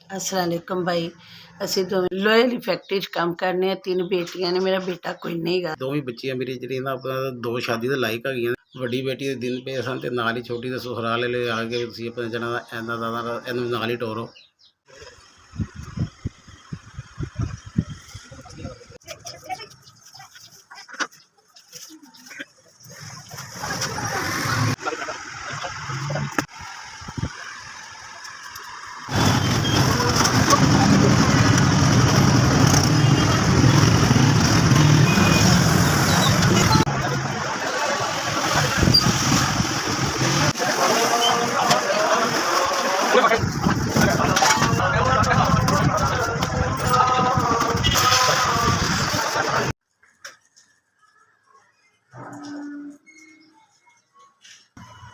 अस्सलामुअलैकुम भाई। ਅਸੀਂ ਦੋਵੇਂ ਲੋਹੇ ਦੀ ਫੈਕਟਰੀ 'ਚ ਕੰਮ ਕਰਨੇ ਆ। 3 ਬੇਟੀਆਂ ਨੇ, ਮੇਰਾ ਬੇਟਾ ਕੋਈ ਨਹੀਂ ਗਾ। ਦੋਵੇਂ ਬੱਚੀਆਂ ਮੇਰੀ ਜਿਹੜੀ ਨਾ ਆਪਣਾ 2 ਸ਼ਾਦੀ ਦੇ ਲਾਇਕ ਹੈਗੀਆਂ। ਵੱਡੀ ਬੇਟੀ ਦੇ ਦਿਨ ਪਏ ਸਨ ਤੇ ਨਾਲ ਹੀ ਛੋਟੀ ਦੇ ਸਸੁਰਾਲ ਵਾਲੇ ਆ ਕੇ ਤੁਸੀਂ ਆਪਣੇ ਜਣਾ ਇਹਨੂੰ ਨਾਲ ਹੀ ਟੋਰੋ।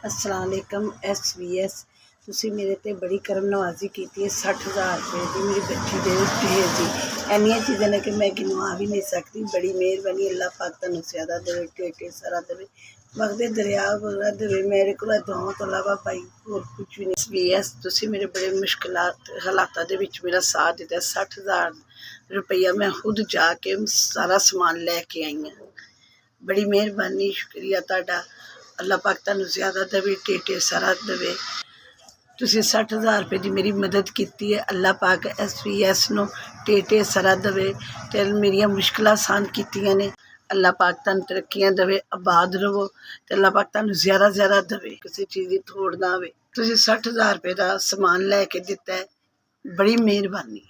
अस्सलामुअलैकुम SVS, ਤੁਸੀਂ ਮੇਰੇ ਤੇ ਬੜੀ ਕਰਮ ਨਵਾਜ਼ੀ ਕੀਤੀ ਹੈ। 60,000 ਰੁਪਏ ਦੀ ਮੇਰੀ ਬੱਚੀ ਦੇ ਭੇਜ ਦੀ। ਇੰਨੀਆਂ ਚੀਜ਼ਾਂ ਨੇ ਕਿ ਮੈਂ ਗਿਣਵਾ ਵੀ ਨਹੀਂ ਸਕਦੀ। ਬੜੀ ਮਿਹਰਬਾਨੀ। ਅੱਲਾਹ ਪਾਕ ਤੁਹਾਨੂੰ ਜ਼ਿਆਦਾ ਦੇਵੇ, ਢੇਰ ਸਾਰਾ ਦੇਵੇ, ਮਗਦੇ ਦਰਿਆ ਵਗੈਰਾ ਦੇਵੇ। ਮੇਰੇ ਕੋਲ ਦੁਆਵਾਂ ਤੋਂ ਇਲਾਵਾ ਭਾਈ ਹੋਰ ਕੁਝ ਵੀ ਨਹੀਂ। SVS, ਤੁਸੀਂ ਮੇਰੇ ਬੜੇ ਮੁਸ਼ਕਿਲਾਤ ਹਾਲਾਤਾਂ ਦੇ ਵਿੱਚ ਮੇਰਾ ਸਾਥ ਦਿੱਤਾ। 60,000 ਰੁਪਈਆ ਮੈਂ ਖੁਦ ਜਾ ਕੇ ਸਾਰਾ ਸਮਾਨ ਲੈ ਕੇ ਆਈ ਹਾਂ। ਬੜੀ ਮਿਹਰਬਾਨੀ, ਸ਼ੁਕਰੀਆ ਤੁਹਾਡਾ। ਅੱਲਾਹ ਪਾਕ ਤੁਹਾਨੂੰ ਜ਼ਿਆਦਾ ਦੇਵੇ, ਢੇਰ ਸਾਰਾ ਦੇਵੇ। ਤੁਸੀਂ 60,000 ਰੁਪਏ ਦੀ ਮੇਰੀ ਮਦਦ ਕੀਤੀ ਹੈ। ਅੱਲਾਹ ਪਾਕ SVS ਨੂੰ ਢੇਰ ਸਾਰਾ ਦੇਵੇ ਅਤੇ ਮੇਰੀਆਂ ਮੁਸ਼ਕਿਲਾਂ ਆਸਾਨ ਕੀਤੀਆਂ ਨੇ। ਅੱਲਾਹ ਪਾਕ ਤੁਹਾਨੂੰ ਤਰੱਕੀਆਂ ਦੇਵੇ, ਆਬਾਦ ਰਹੋ ਅਤੇ ਅੱਲਾਹ ਪਾਕ ਤੁਹਾਨੂੰ ਜ਼ਿਆਦਾ ਦੇਵੇ, ਕਿਸੇ ਚੀਜ਼ ਦੀ ਥੋੜ੍ਹ ਨਾ ਆਵੇ। ਤੁਸੀਂ 60,000 ਰੁਪਏ ਦਾ ਸਮਾਨ ਲੈ ਕੇ ਦਿੱਤਾ ਹੈ, ਬੜੀ ਮਿਹਰਬਾਨੀ।